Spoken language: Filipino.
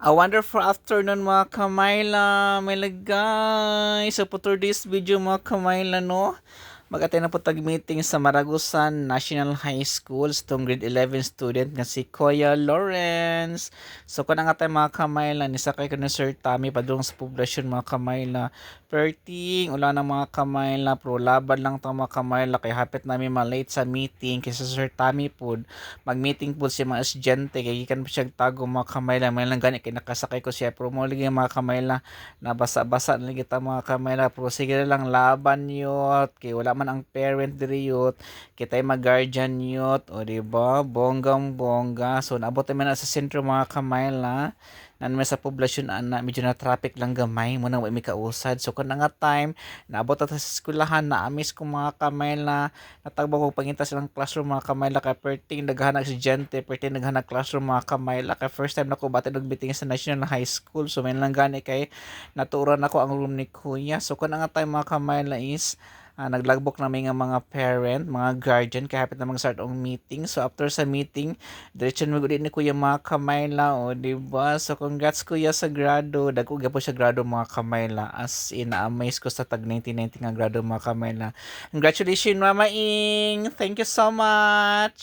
A wonderful afternoon mga kamayla, may lagay. So for today's video mga kamayla no, mag-attend na po tag-meeting sa Maragusan National High School itong grade 11 student nga si Kuya Lawrence. So kung nga tayo mga kamayla, nisakay ko na Sir Tommy padung sa poblasyon mga kamayla. Perting, wala ng mga kamayla, pro laban lang itong mga kamayla, kaya hapit namin malate sa meeting kaysa Sir Tommy po. Mag-meeting po si mga estudyante, kaya ikan po siya tago mga kamayla, may lang gani, kaya nakasakay ko siya, pero mo lagi mga kamayla, nabasa-basa na kita mga kamayla, pero sige na lang laban yut, kaya wala man ang parent diri yut, kita ay mag-guardian yut, o diba, bonggang bongga, so naabot naman na sa sentro mga kamayla, naman sa poblasyon ana medyo na traffic lang gamay mo nang may kausad, so kung nga time naabot na ta sa eskwelahan na amis ko mga kamayla, natagbo ko pangita silang classroom mga kamayla, kay perting naghahanap estudyante, perting naghahanap classroom mga kamayla, kay first time nako bati nagbiting sa National High School, so may lang gani kay naturan ako ang room ni kuya. So kung nga tayo mga kamayla is naglagbok namin nga mga parent, mga guardian, kaya hapit na mag-start ang meeting. So after sa meeting, diretso na mag-ulit ni kuya mga kamayla, o diba? So congrats kuya sa grado, dagko po siya grado mga kamayla, as in amaze ko sa tag 1990 nga grado mga kamayla. Congratulations Mama Ing, thank you so much.